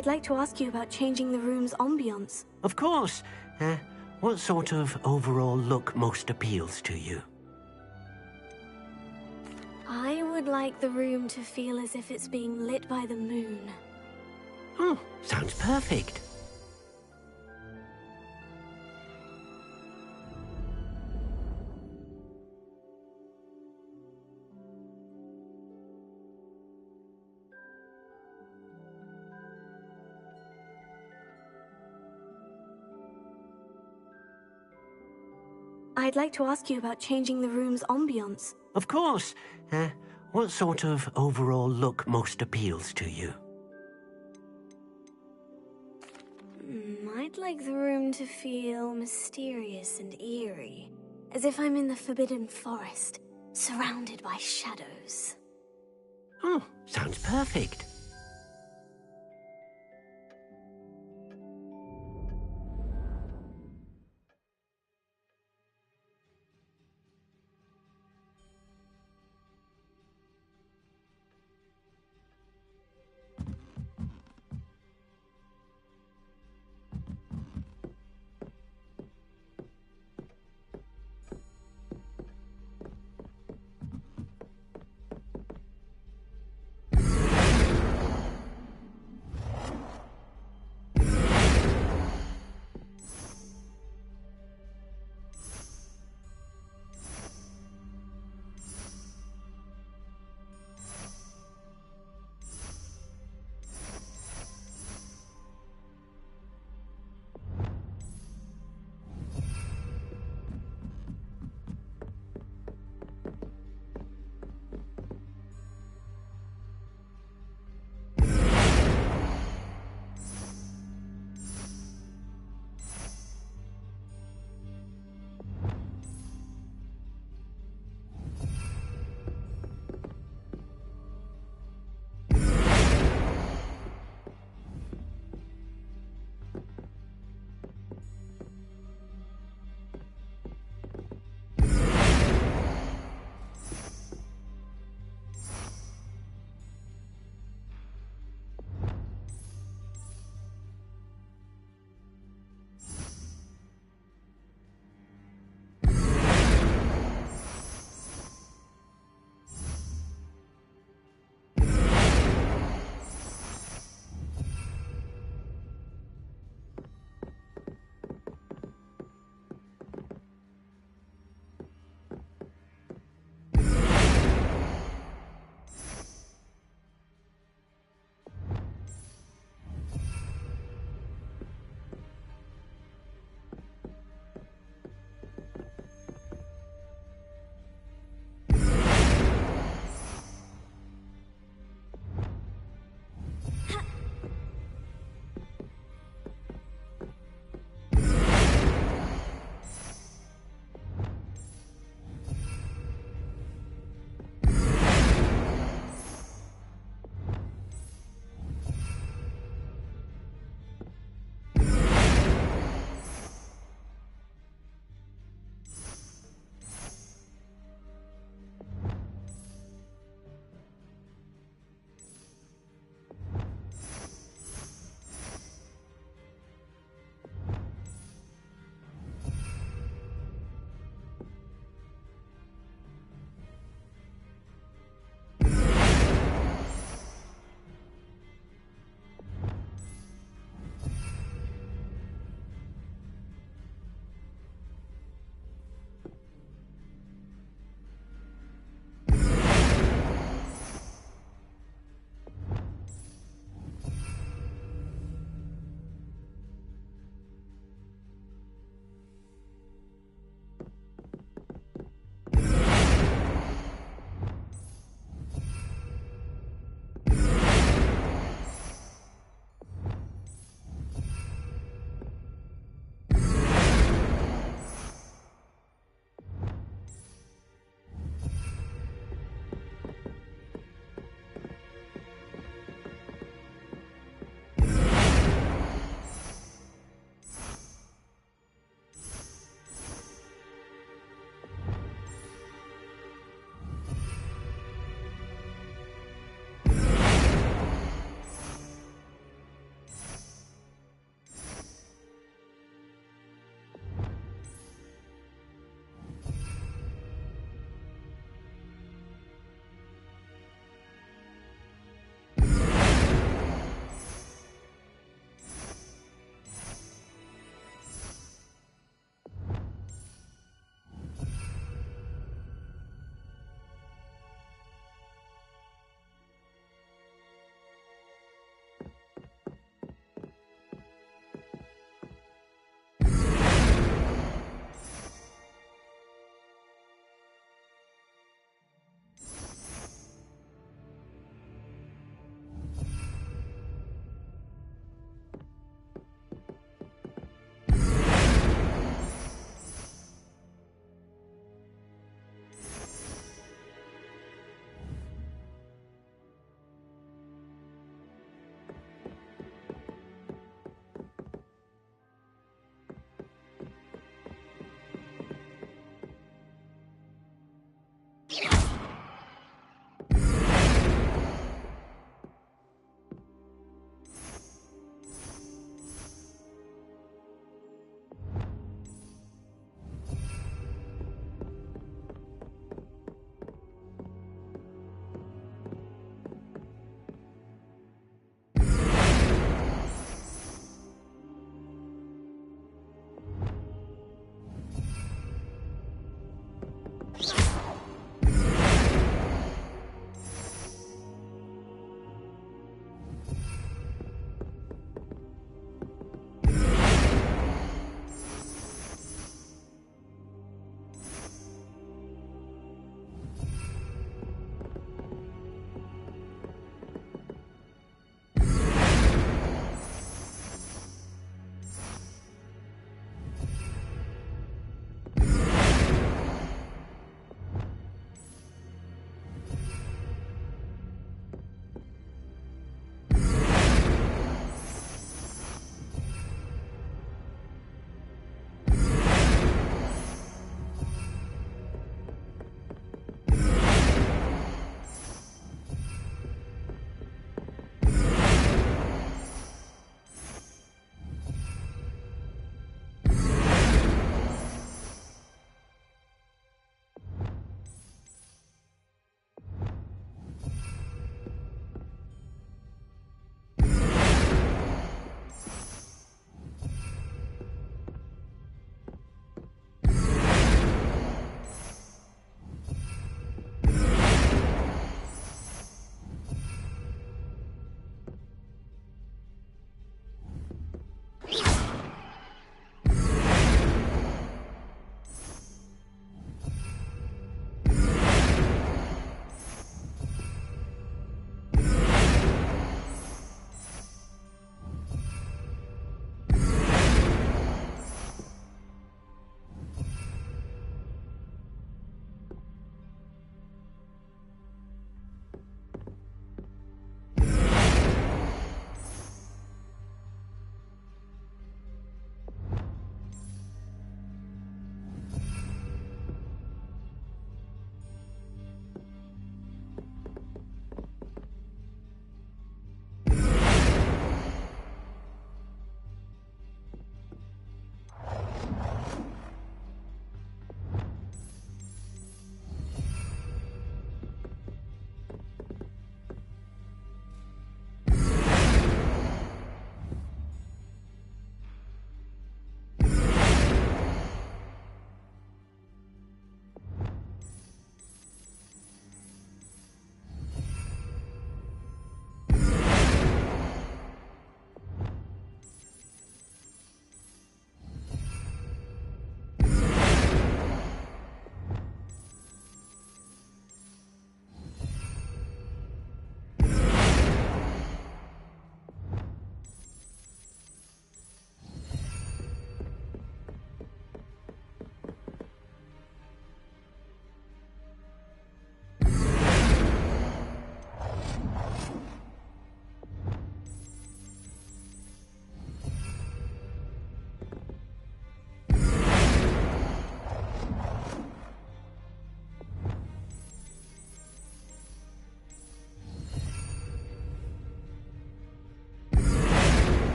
I'd like to ask you about changing the room's ambiance. Of course. What sort of overall look most appeals to you? I would like the room to feel as if it's being lit by the moon. Oh, sounds perfect. I'd like to ask you about changing the room's ambiance. Of course. What sort of overall look most appeals to you? I'd like the room to feel mysterious and eerie, as if I'm in the Forbidden Forest, surrounded by shadows. Oh, sounds perfect.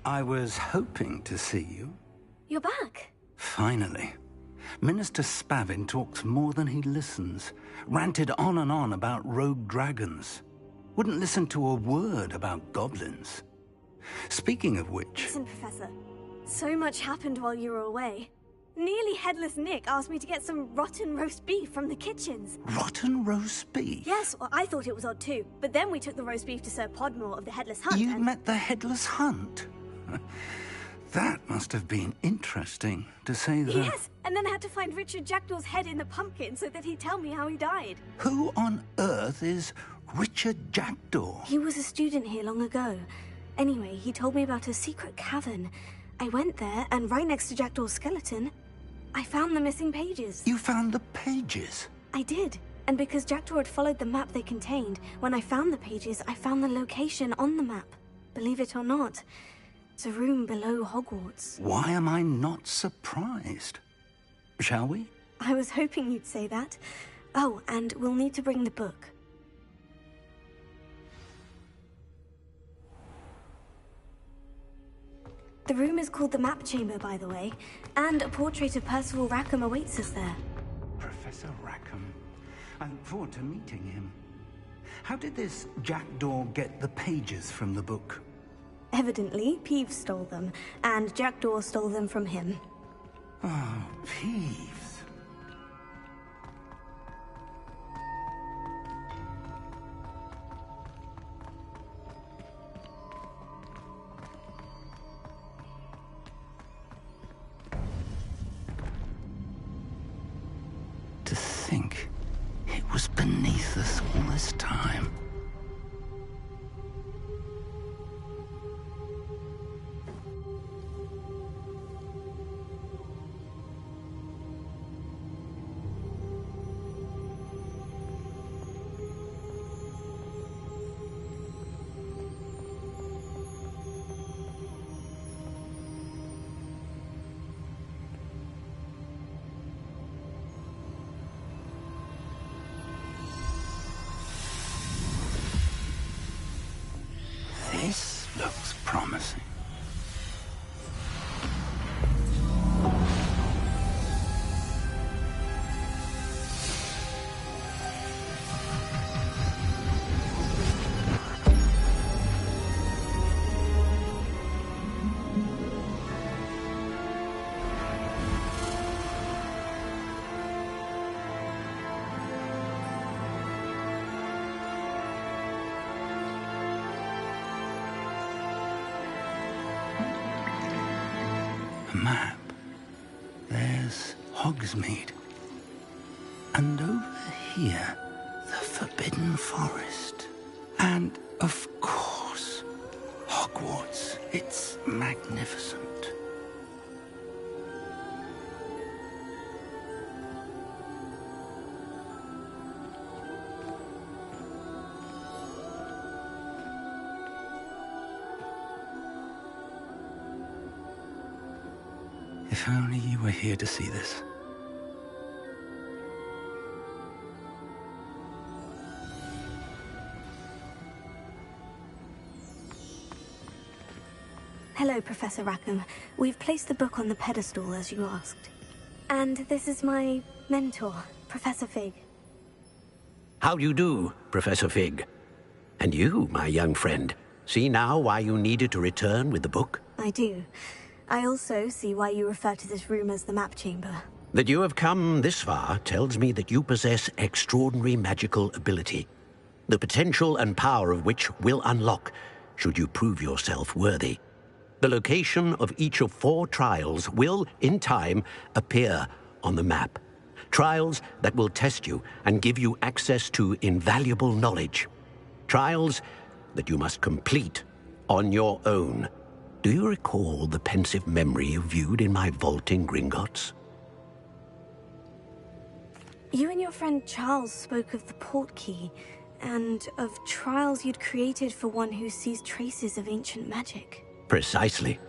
I was hoping to see you. You're back. Finally. Minister Spavin talks more than he listens. Ranted on and on about rogue dragons. Wouldn't listen to a word about goblins. Speaking of which... Listen, Professor. So much happened while you were away. Nearly Headless Nick asked me to get some rotten roast beef from the kitchens. Rotten roast beef? Yes, well, I thought it was odd too. But then we took the roast beef to Sir Podmore of the Headless Hunt. You met the Headless Hunt? That must have been interesting, to say the... Yes, and then I had to find Richard Jackdaw's head in the pumpkin so that he'd tell me how he died. Who on earth is Richard Jackdaw? He was a student here long ago. Anyway, he told me about a secret cavern. I went there, and right next to Jackdaw's skeleton, I found the missing pages. You found the pages? I did. And because Jackdaw had followed the map they contained, when I found the pages, I found the location on the map. Believe it or not, it's a room below Hogwarts. Why am I not surprised? Shall we? I was hoping you'd say that. Oh, and we'll need to bring the book. The room is called the Map Chamber, by the way, and a portrait of Percival Rackham awaits us there. Professor Rackham. I look forward to meeting him. How did this Jackdaw get the pages from the book? Evidently, Peeves stole them, and Jackdaw stole them from him. Oh, Peeves. To think it was beneath us all this time. This looks promising. Map. There's Hogsmeade. And over here, the Forbidden Forest. And, of course, Hogwarts. It's magnificent. If only you were here to see this. Hello, Professor Rackham. We've placed the book on the pedestal, as you asked. And this is my mentor, Professor Fig. How do you do, Professor Fig? And you, my young friend, see now why you needed to return with the book? I do. I also see why you refer to this room as the Map Chamber. That you have come this far tells me that you possess extraordinary magical ability, the potential and power of which will unlock should you prove yourself worthy. The location of each of 4 trials will, in time, appear on the map. Trials that will test you and give you access to invaluable knowledge. Trials that you must complete on your own. Do you recall the pensive memory you viewed in my vault in Gringotts? You and your friend Charles spoke of the port key, and of trials you'd created for one who sees traces of ancient magic. Precisely.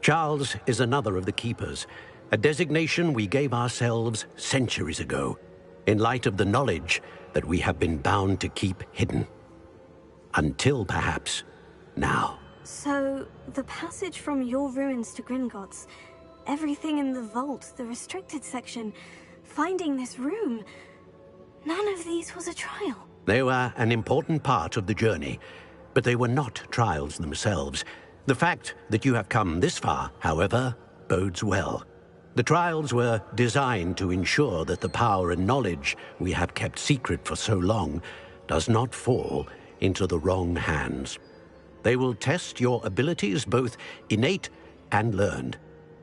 Charles is another of the Keepers, a designation we gave ourselves centuries ago, in light of the knowledge that we have been bound to keep hidden. Until, perhaps, now. So, the passage from your ruins to Gringotts, everything in the vault, the restricted section, finding this room, none of these was a trial. They were an important part of the journey, but they were not trials themselves. The fact that you have come this far, however, bodes well. The trials were designed to ensure that the power and knowledge we have kept secret for so long does not fall into the wrong hands. They will test your abilities, both innate and learned.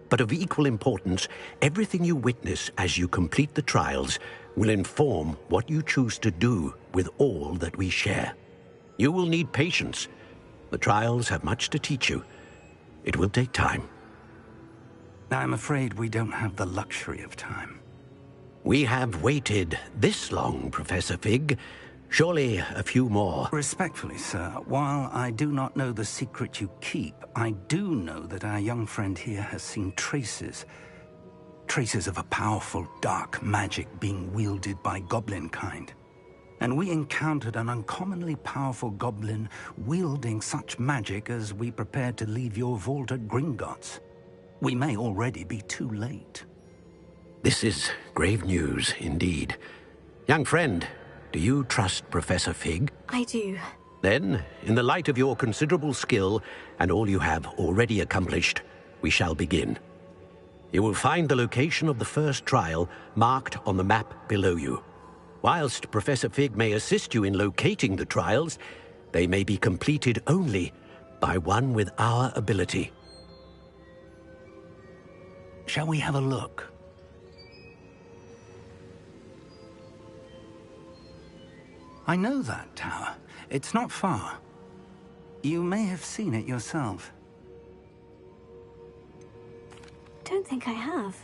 But of equal importance, everything you witness as you complete the trials will inform what you choose to do with all that we share. You will need patience. The trials have much to teach you. It will take time. I'm afraid we don't have the luxury of time. We have waited this long, Professor Fig. Surely a few more. Respectfully, sir, while I do not know the secret you keep, I do know that our young friend here has seen traces of a powerful dark magic being wielded by goblin kind. And we encountered an uncommonly powerful goblin wielding such magic as we prepared to leave your vault at Gringotts. We may already be too late. This is grave news, indeed. Young friend, do you trust Professor Fig? I do. Then, in the light of your considerable skill and all you have already accomplished, we shall begin. You will find the location of the first trial marked on the map below you. Whilst Professor Fig may assist you in locating the trials, they may be completed only by one with our ability. Shall we have a look? I know that tower. It's not far. You may have seen it yourself. Don't think I have.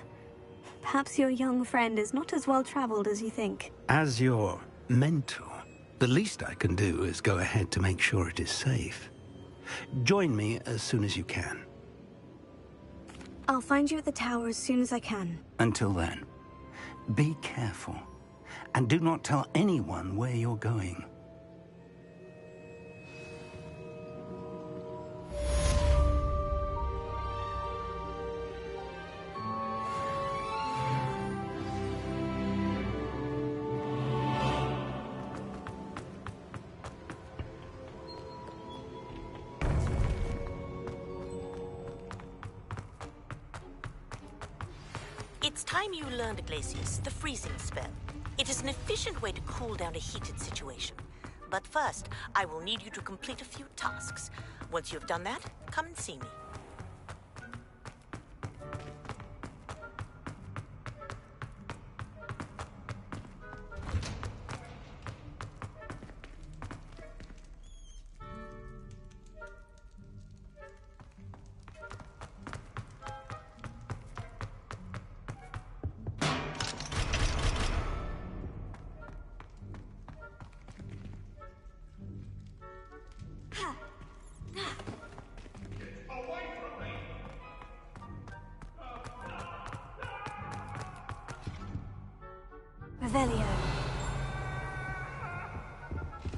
Perhaps your young friend is not as well-traveled as you think. As your mentor, the least I can do is go ahead to make sure it is safe. Join me as soon as you can. I'll find you at the tower as soon as I can. Until then, be careful, and do not tell anyone where you're going. It's time you learned, Glacius, the freezing spell. It is an efficient way to cool down a heated situation. But first, I will need you to complete a few tasks. Once you have done that, come and see me. Revelio.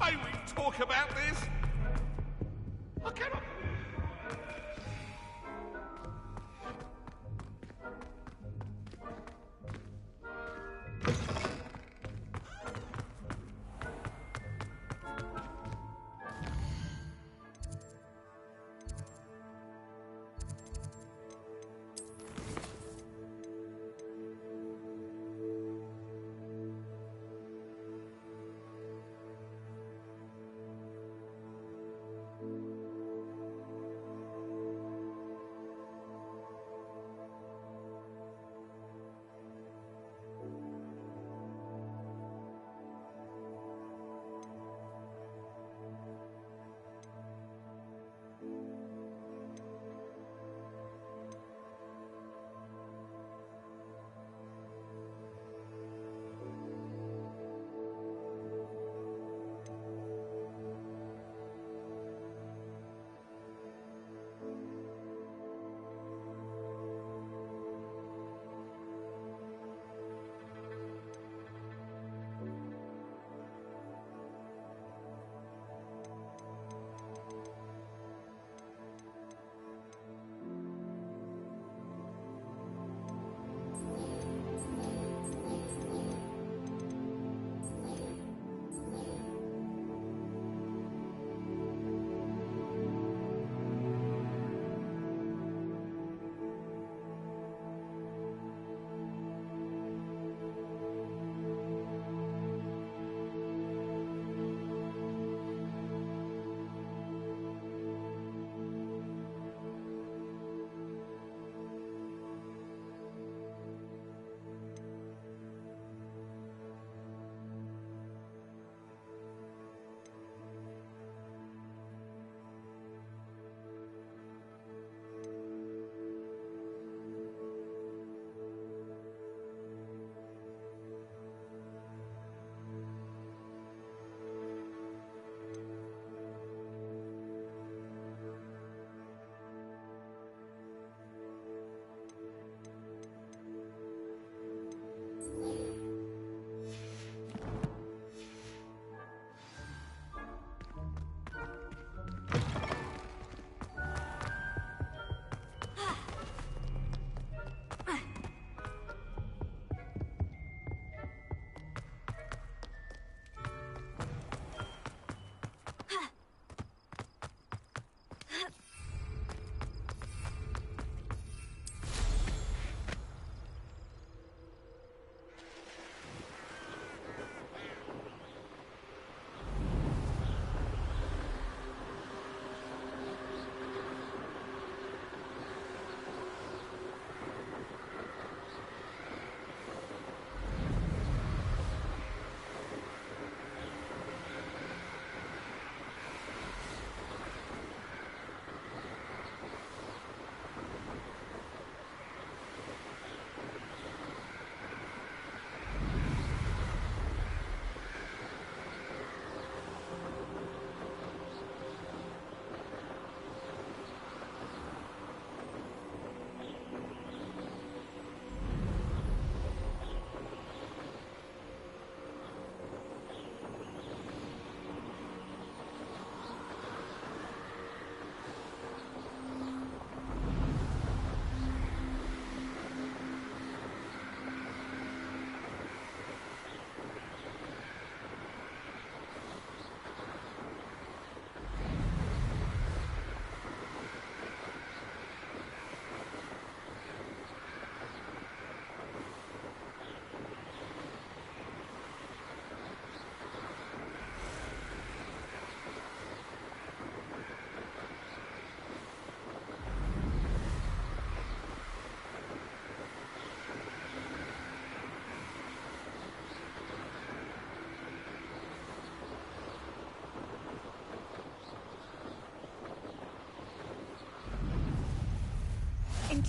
May we talk about this? I cannot...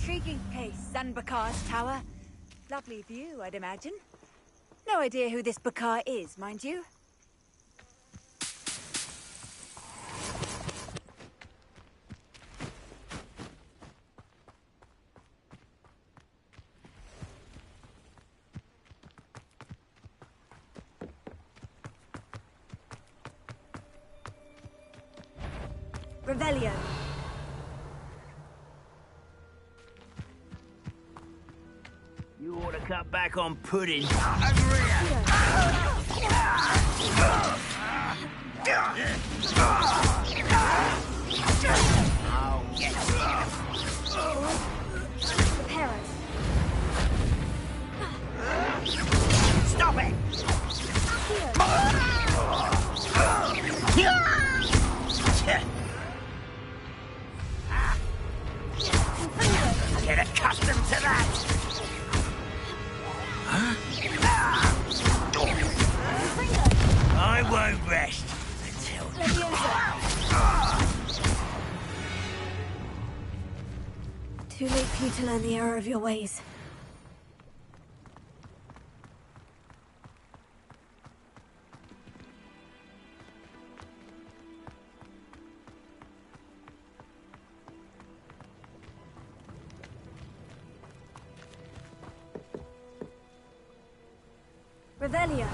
Intriguing case, Sanbakar's tower. Lovely view, I'd imagine. No idea who this Bakar is, mind you. Revelio. You ought to cut back on pudding. Oh, yes. Stop it! Get accustomed to that! I won't rest until... Too late for you to learn the error of your ways. Revelio.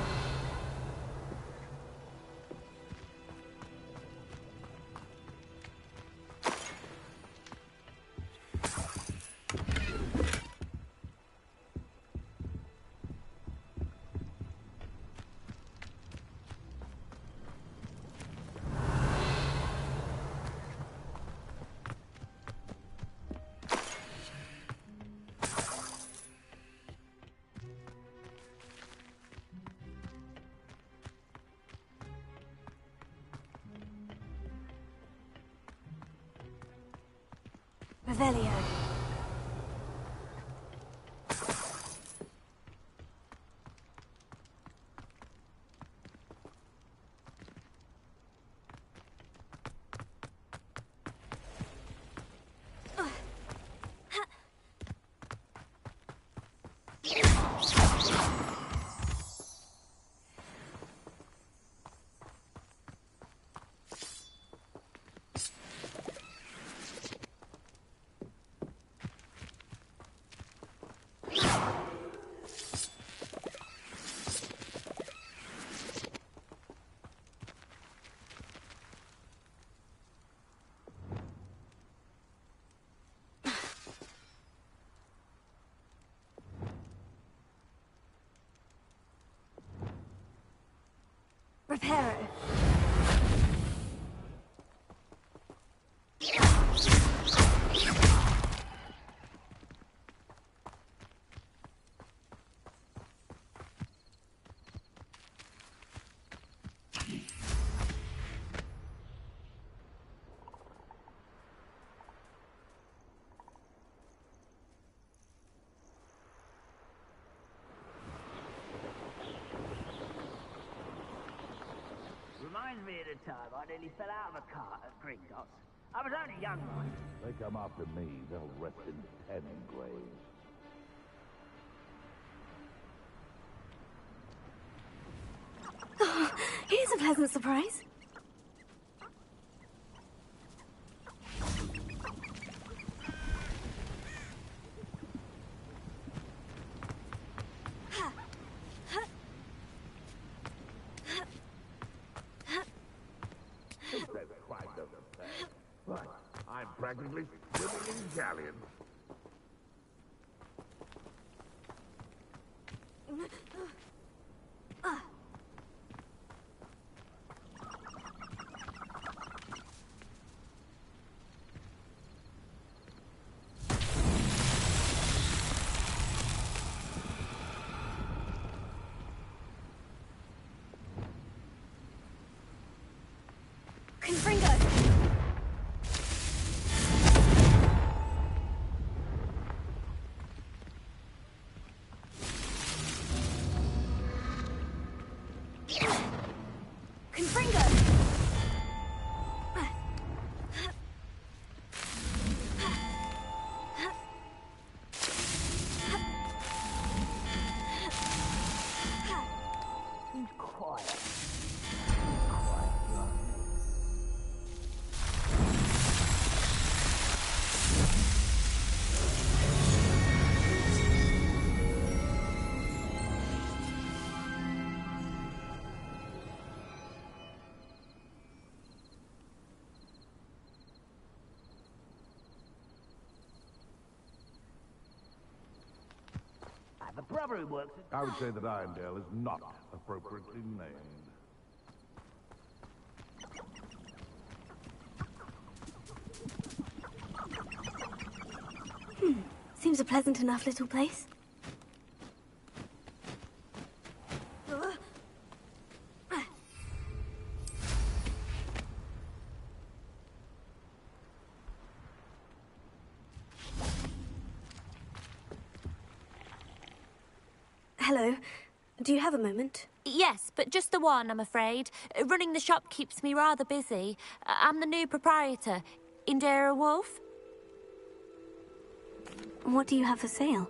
Revelio. Reparo. Reminds me of the time I nearly fell out of a cart at Gringotts. I was only young, mind. They come after me, they'll rest in pen graves. Oh, here's a pleasant surprise. That's quite the thing. But I'm practically swimming in galleons. The brother who works at... I would say that Irondale is not appropriately named. Seems a pleasant enough little place. Hello. Do you have a moment? Yes, but just the one, I'm afraid. Running the shop keeps me rather busy. I'm the new proprietor, Indira Wolf. What do you have for sale?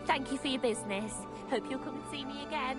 Thank you for your business. Hope you'll come and see me again.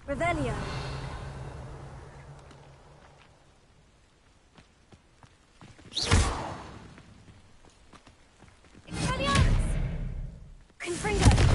Revelio. Expelliarmus! Confringo!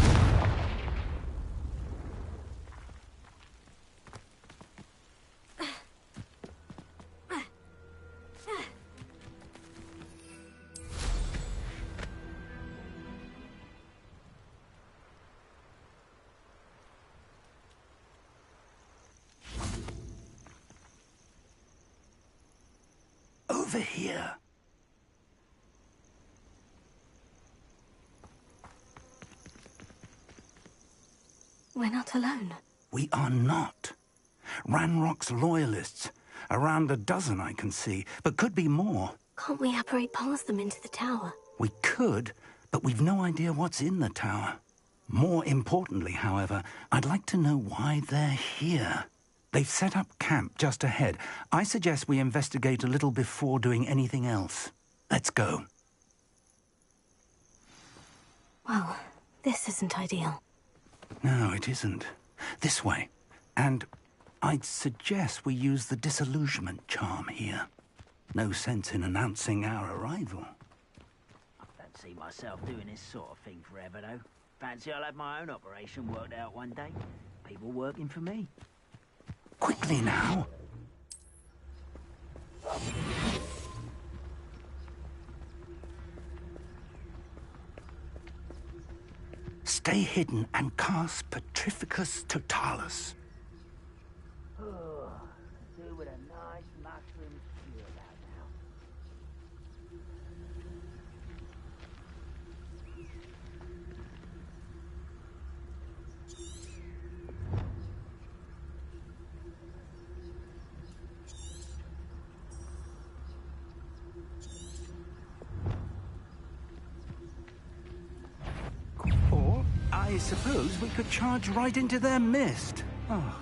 over here. We're not alone. We are not. Ranrock's loyalists. Around a dozen I can see, but could be more. Can't we apparate past them into the tower? We could, but we've no idea what's in the tower. More importantly, however, I'd like to know why they're here. They've set up camp just ahead. I suggest we investigate a little before doing anything else. Let's go. Well, this isn't ideal. No, it isn't. This way. And I'd suggest we use the disillusionment charm here. No sense in announcing our arrival. I don't see myself doing this sort of thing forever, though. Fancy I'll have my own operation worked out one day. People working for me. Quickly now. Stay hidden and cast Petrificus Totalis. Oh, do with a nice mushroom stew about now. Or, I suppose we could charge right into their mist. Oh.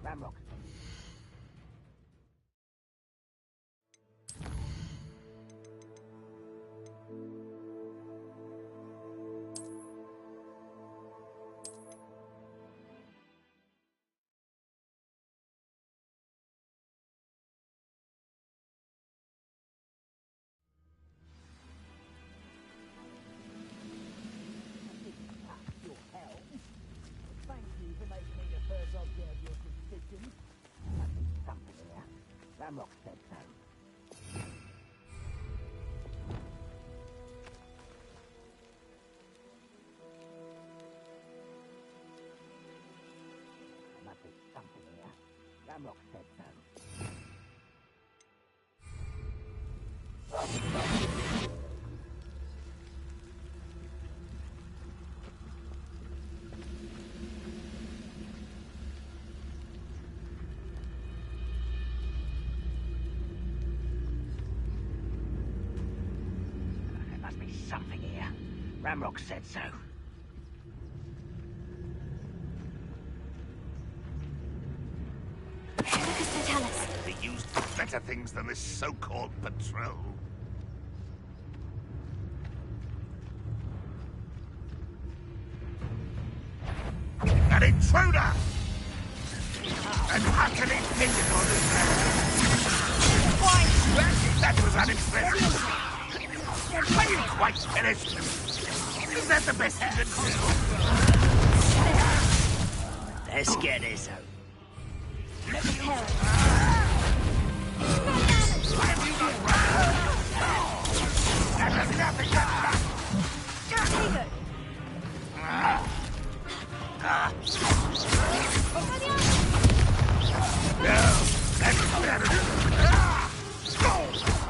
Ramrock. Thank you for making me the first object of your suspicions. Must be something here. Ramrock said so. Must be something here. Ramrock said so. There must be something here. Ramrock said so. Petrificus Totalis. Be used for better things than this so-called patrol. An intruder! An utterly pitiful Why? That was unexpected. Are you quite finished? Is that the best you can do? Let's get this out. Have you got that has nothing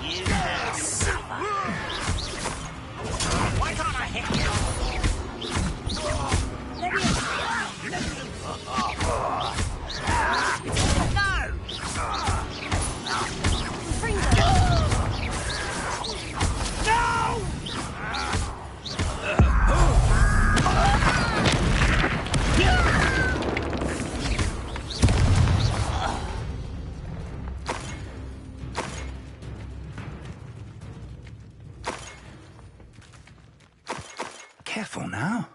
You will suffer. Why can't I hit you? Careful now.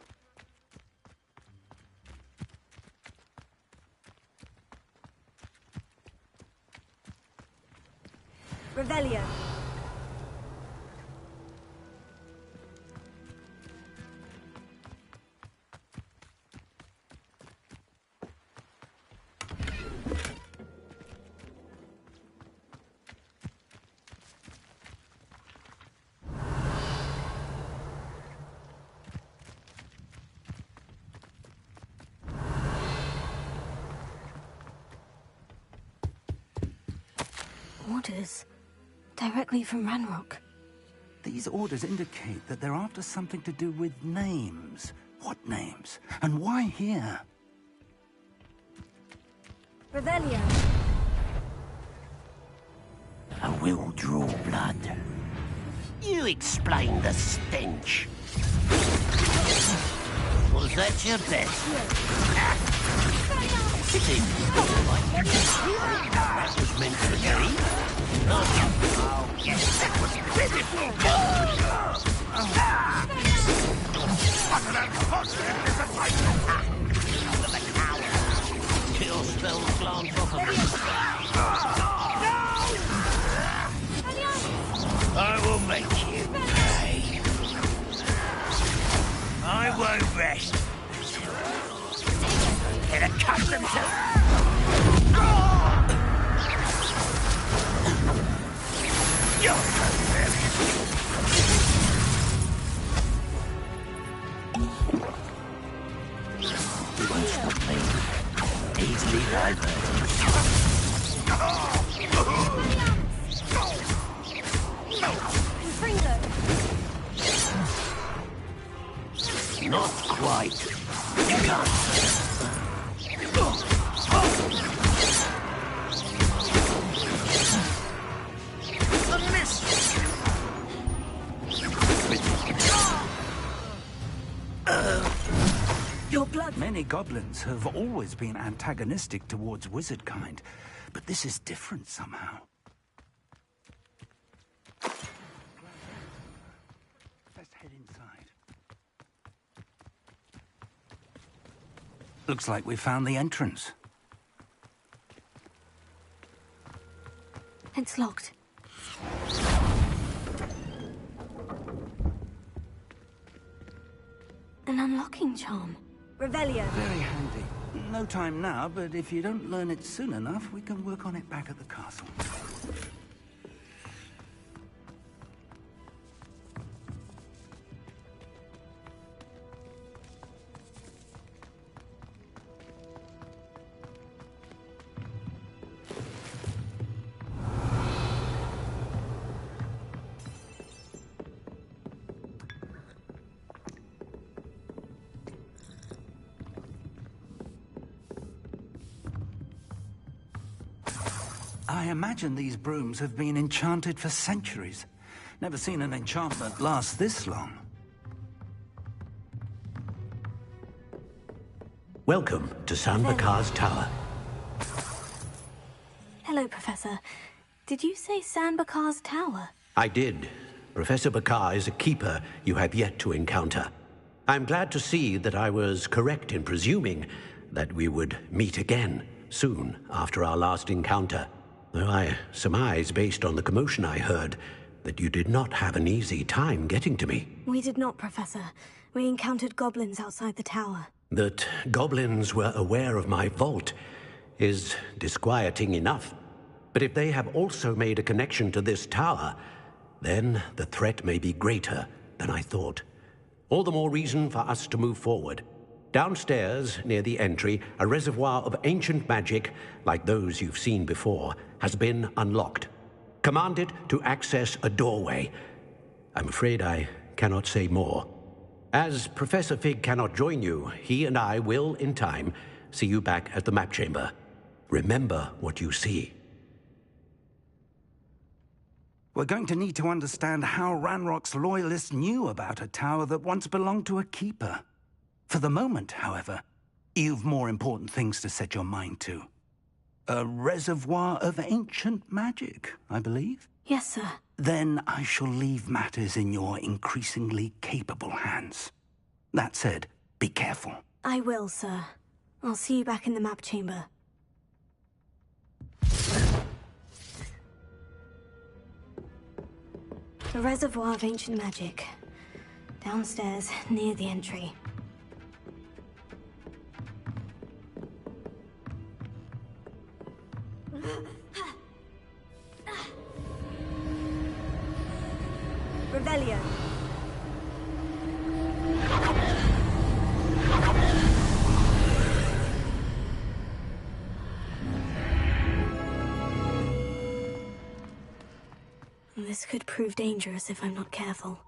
Revelio. orders. Directly from Ranrock. These orders indicate that they're after something to do with names. What names? And why here? Revelio. I will draw blood. You explain the stench. Was that your best? Sit in. That was meant for me. Oh, yes, that was pitiful. What an unfortunate disappointment! Kill spells glance off of me. I will make you pay. I won't rest. Get accustomed to... You're You won't stop me. Easily diverted. Not quite. You can't. A miss. Your blood. Many goblins have always been antagonistic towards wizard kind, but this is different somehow. Let's head inside. Looks like we found the entrance. It's locked. An unlocking charm. Revelio. Very handy. No time now, but if you don't learn it soon enough, we can work on it back at the castle. I imagine these brooms have been enchanted for centuries. Never seen an enchantment last this long. Welcome to San Bakar's Tower. Hello, Professor. Did you say San Bakar's Tower? I did. Professor Bakar is a keeper you have yet to encounter. I'm glad to see that I was correct in presuming that we would meet again soon after our last encounter. Though I surmise, based on the commotion I heard, that you did not have an easy time getting to me. We did not, Professor. We encountered goblins outside the tower. That goblins were aware of my vault is disquieting enough. But if they have also made a connection to this tower, then the threat may be greater than I thought. All the more reason for us to move forward. Downstairs, near the entry, a reservoir of ancient magic, like those you've seen before, has been unlocked. Commanded to access a doorway. I'm afraid I cannot say more. As Professor Fig cannot join you, he and I will, in time, see you back at the map chamber. Remember what you see. We're going to need to understand how Ranrock's loyalists knew about a tower that once belonged to a keeper. For the moment, however, you've more important things to set your mind to. A reservoir of ancient magic, I believe? Yes, sir. Then I shall leave matters in your increasingly capable hands. That said, be careful. I will, sir. I'll see you back in the map chamber. A reservoir of ancient magic. Downstairs, near the entry. Revelio. This could prove dangerous if I'm not careful.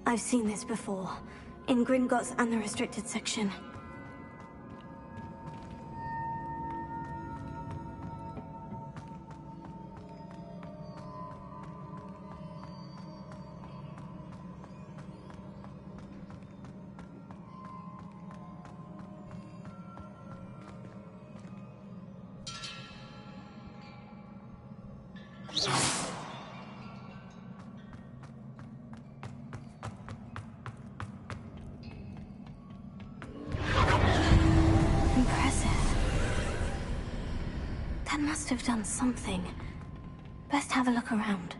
I've seen this before, in Gringotts and the restricted section. Must have done something. Best have a look around.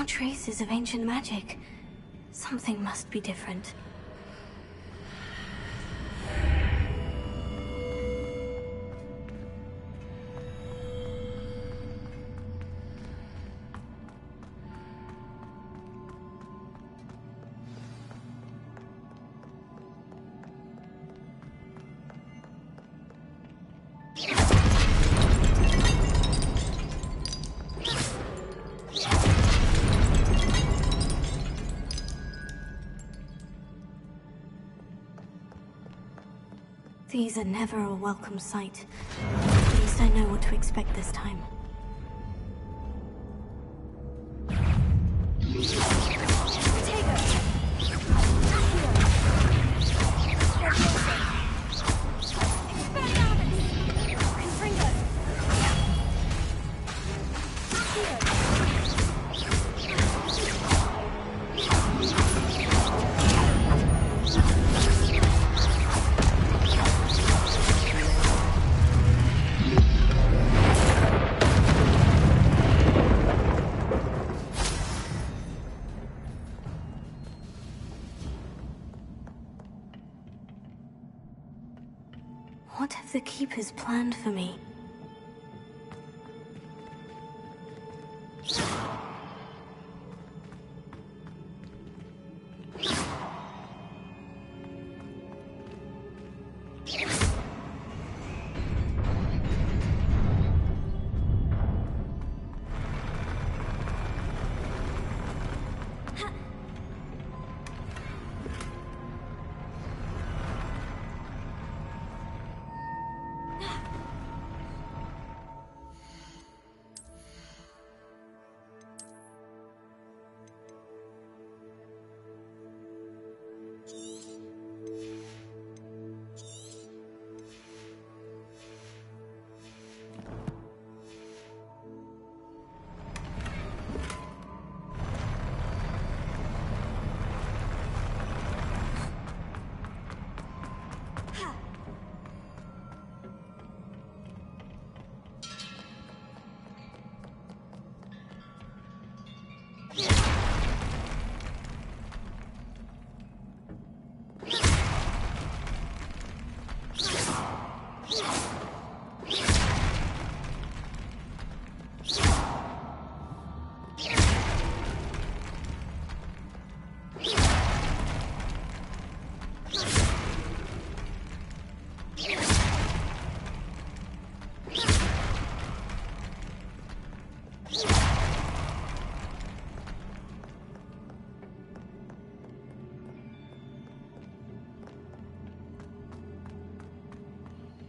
Traces of ancient magic. Something must be different. These are never a welcome sight. At least I know what to expect this time. has planned for me.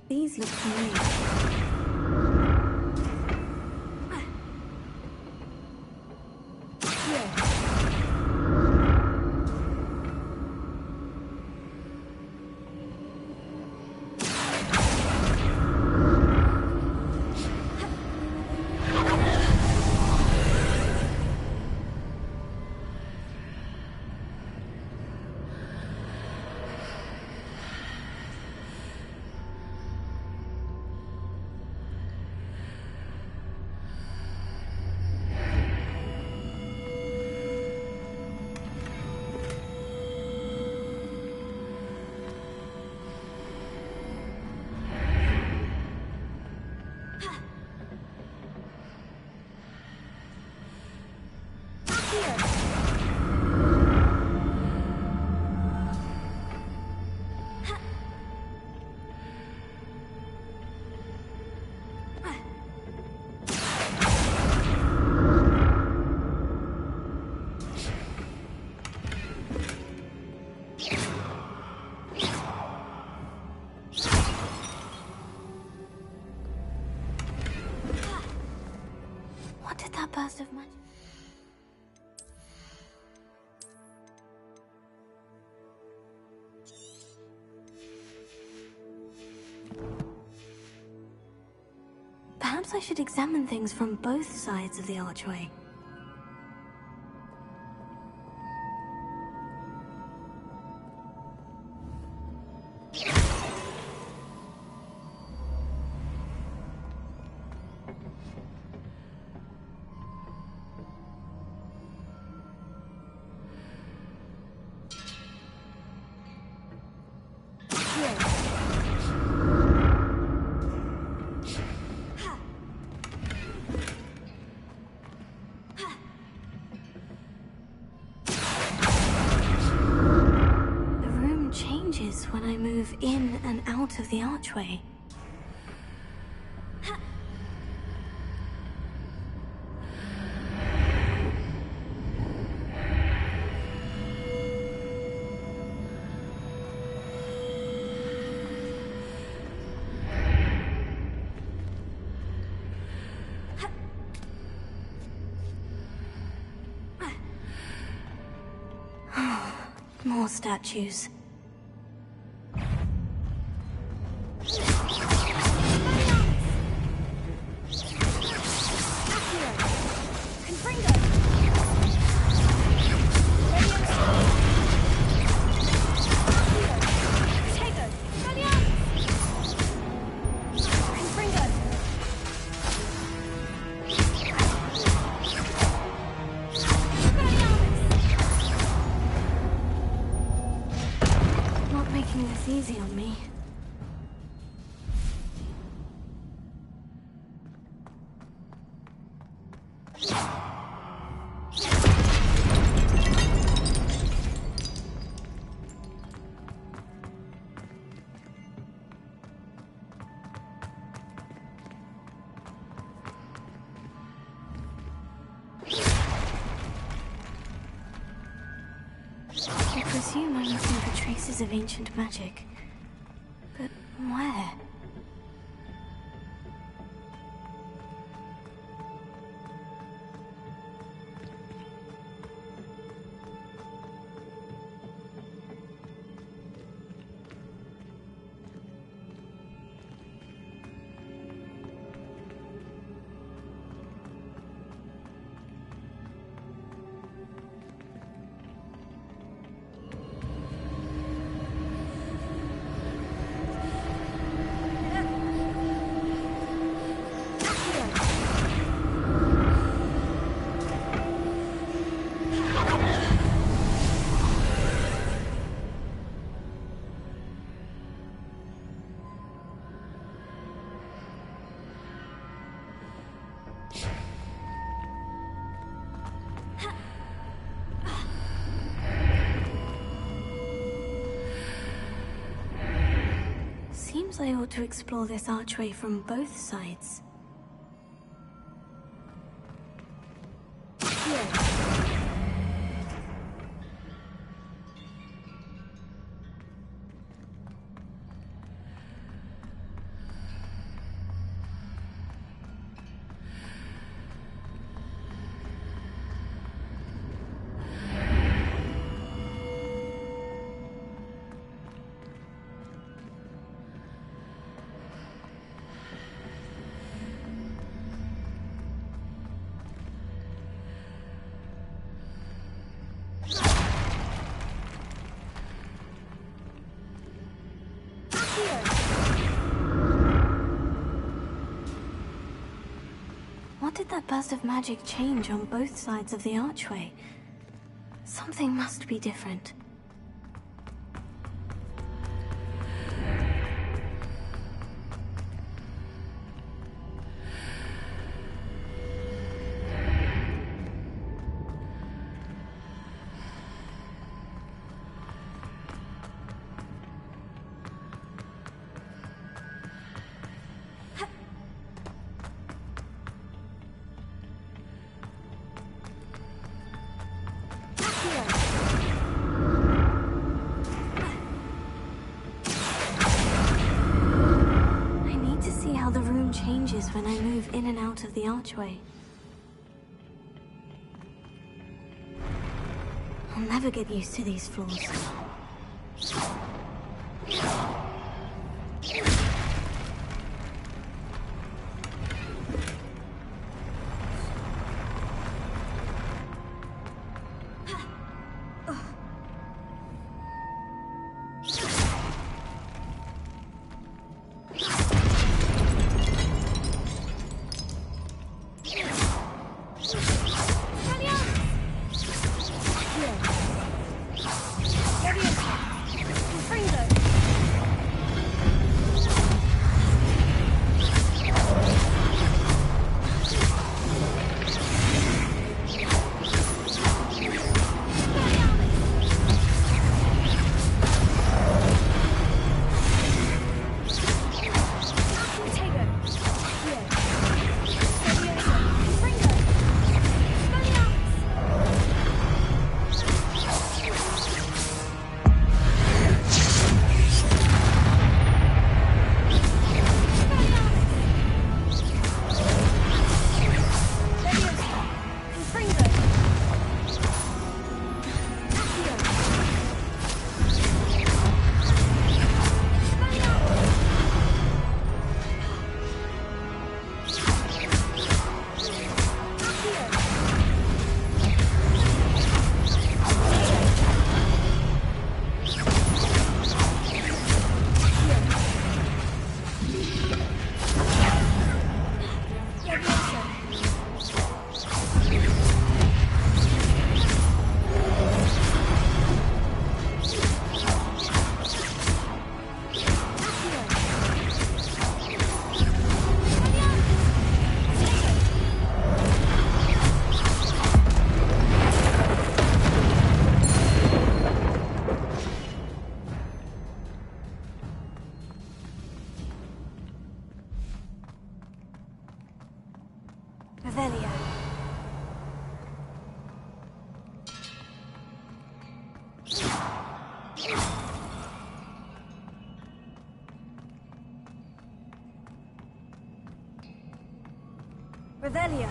These look familiar. What did that burst of magic? Perhaps I should examine things from both sides of the archway. When I move in and out of the archway. More statues. traces of ancient magic. But where? Seems I ought to explore this archway from both sides. What did that burst of magic change on both sides of the archway? Something must be different. Changes when I move in and out of the archway. I'll never get used to these floors. Ready Revelio.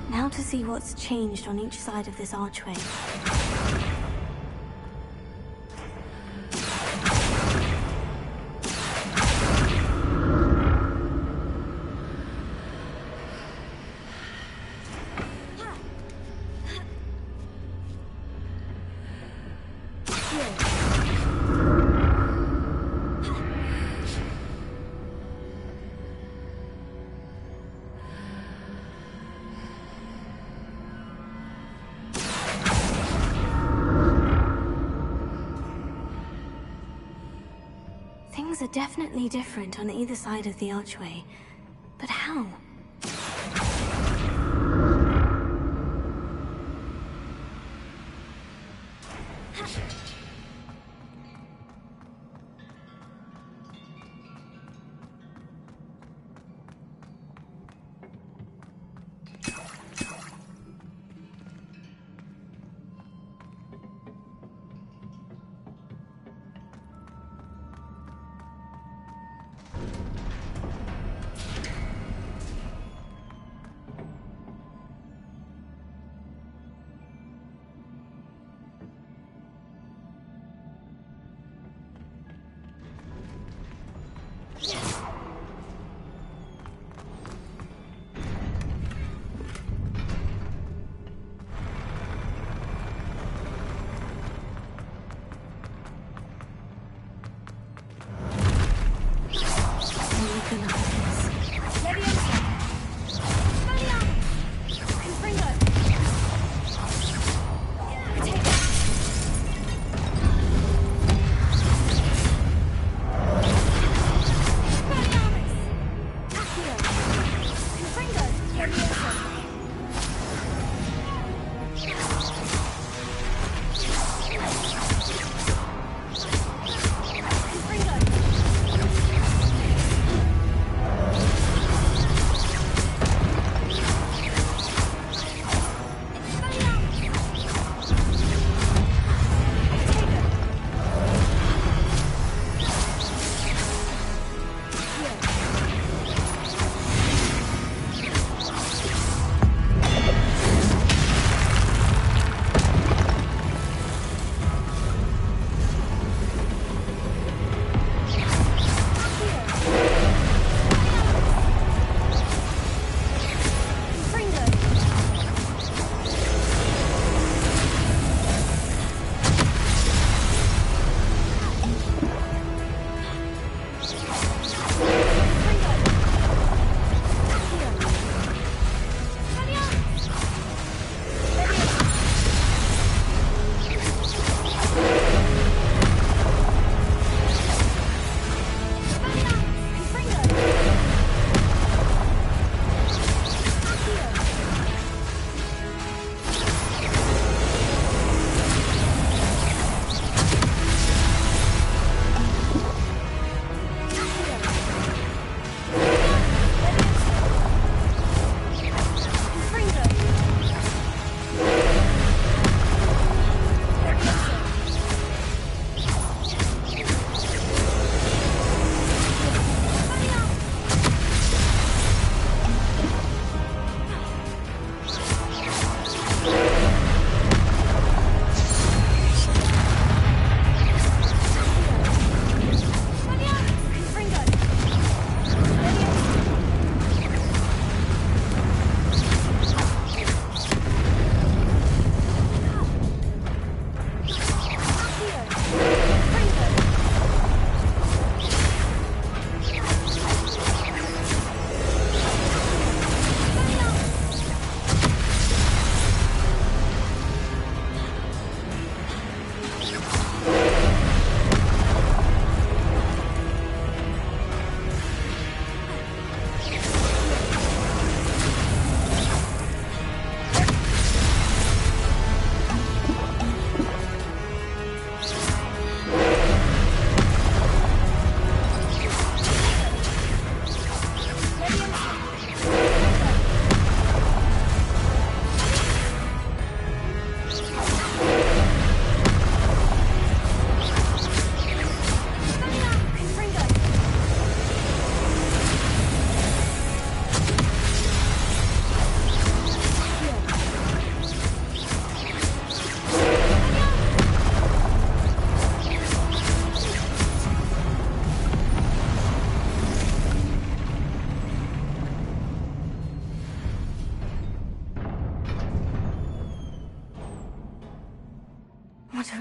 Now to see what's changed on each side of this archway. Things are definitely different on either side of the archway. But how?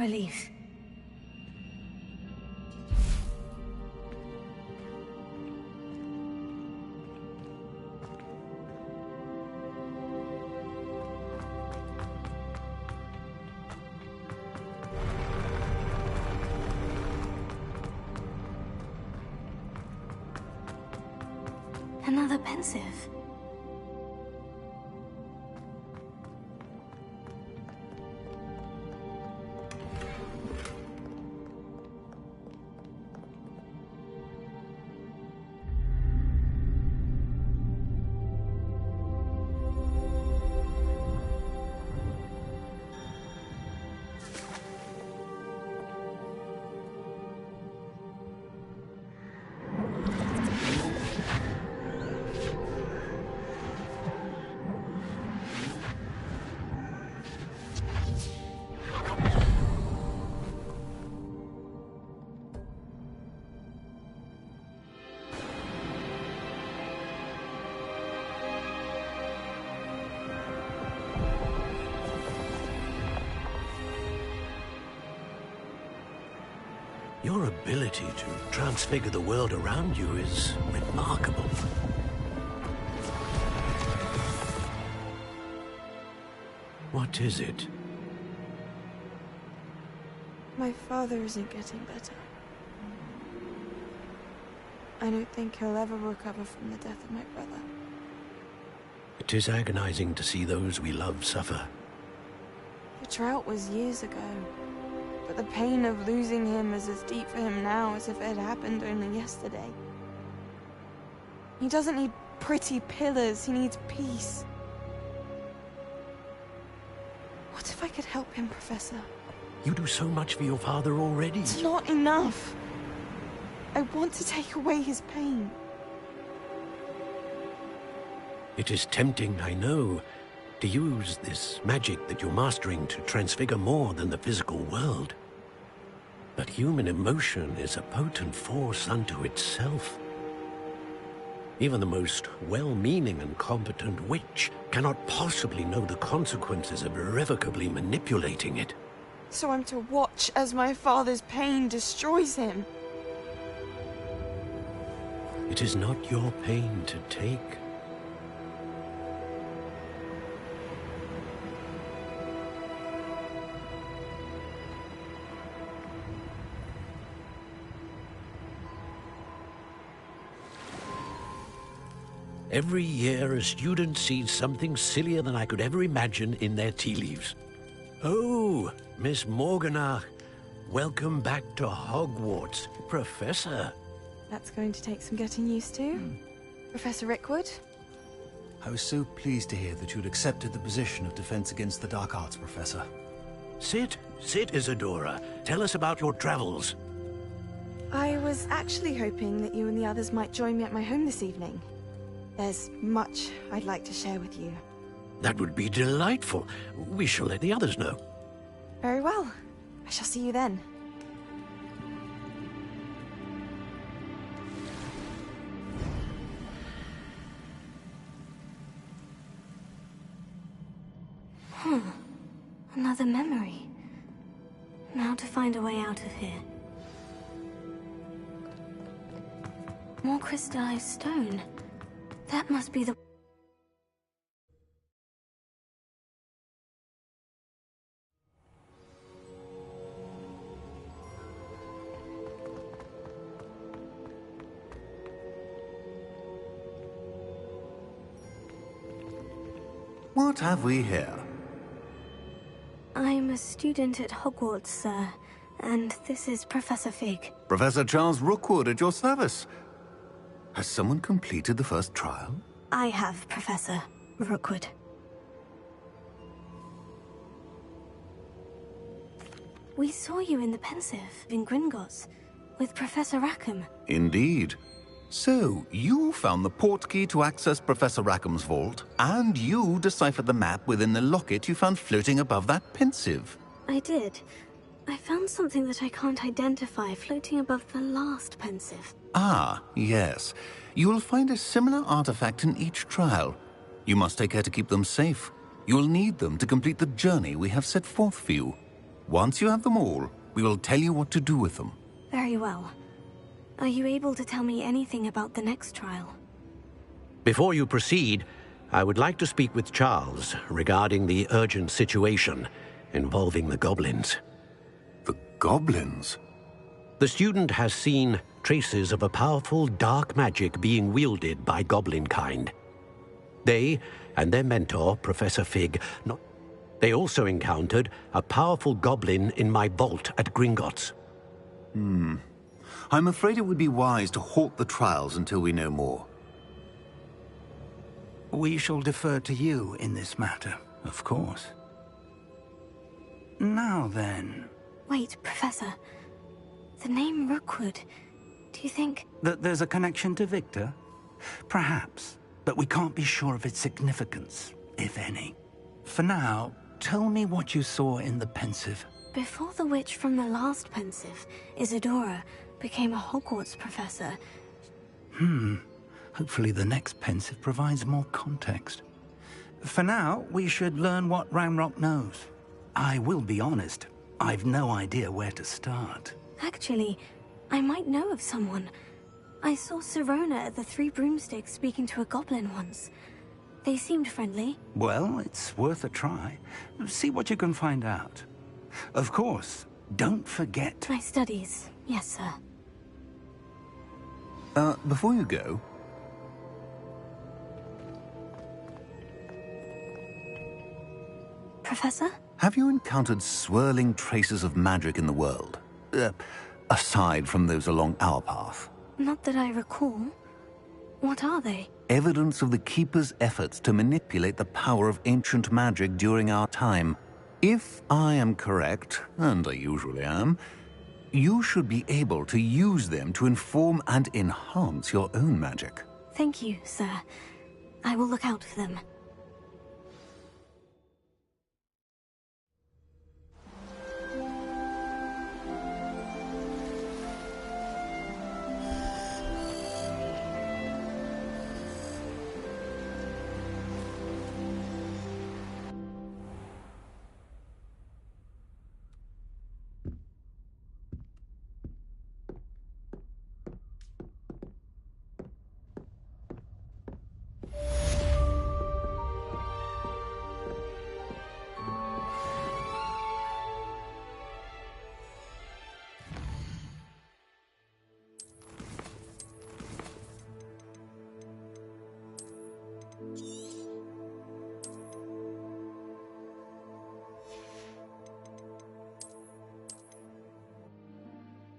relief. Another pensive. Your ability to transfigure the world around you is remarkable. What is it? My father isn't getting better. I don't think he'll ever recover from the death of my brother. It is agonizing to see those we love suffer. The drought was years ago, but the pain of losing him is as deep for him now as if it had happened only yesterday. He doesn't need pretty pillars, he needs peace. What if I could help him, Professor? You do so much for your father already. It's not enough. I want to take away his pain. It is tempting, I know, to use this magic that you're mastering to transfigure more than the physical world. But human emotion is a potent force unto itself. Even the most well-meaning and competent witch cannot possibly know the consequences of irrevocably manipulating it. So I'm to watch as my father's pain destroys him. It is not your pain to take. Every year, a student sees something sillier than I could ever imagine in their tea leaves. Oh, Miss Morganach, welcome back to Hogwarts, Professor. That's going to take some getting used to. Professor Rickwood? I was so pleased to hear that you'd accepted the position of Defense Against the Dark Arts, Professor. Sit, Isadora. Tell us about your travels. I was actually hoping that you and the others might join me at my home this evening. There's much I'd like to share with you. That would be delightful. We shall let the others know. Very well. I shall see you then. Another memory. Now to find a way out of here. More crystallized stone. That must be the... What have we here? I'm a student at Hogwarts, sir. And this is Professor Fig. Professor Charles Rookwood at your service. Has someone completed the first trial? I have, Professor Rookwood. We saw you in the Pensive, in Gringotts, with Professor Rackham. Indeed. So, you found the portkey to access Professor Rackham's vault, and you deciphered the map within the locket you found floating above that Pensive. I did. I found something that I can't identify floating above the last Pensive. Ah, yes. You will find a similar artifact in each trial. You must take care to keep them safe. You'll need them to complete the journey we have set forth for you. Once you have them all, we will tell you what to do with them. Very well. Are you able to tell me anything about the next trial? Before you proceed, I would like to speak with Charles regarding the urgent situation involving the goblins. The goblins? The student has seen traces of a powerful dark magic being wielded by goblin kind. They and their mentor, Professor Fig, they also encountered a powerful goblin in my vault at Gringotts. I'm afraid it would be wise to halt the trials until we know more. We shall defer to you in this matter, of course. Now then... Wait, Professor. The name Rookwood. Do you think... That there's a connection to Victor? Perhaps, but we can't be sure of its significance, if any. For now, tell me what you saw in the Pensive. Before the witch from the last Pensive, Isadora, became a Hogwarts professor... Hopefully the next Pensive provides more context. For now, we should learn what Ramrock knows. I will be honest, I've no idea where to start. Actually, I might know of someone. I saw Sirona at the Three Broomsticks speaking to a goblin once. They seemed friendly. Well, it's worth a try. See what you can find out. Of course, don't forget... My studies, yes, sir. Before you go... Professor? Have you encountered swirling traces of magic in the world? Aside from those along our path? Not that I recall. What are they? Evidence of the Keeper's efforts to manipulate the power of ancient magic during our time. If I am correct, and I usually am, you should be able to use them to inform and enhance your own magic. Thank you, sir. I will look out for them.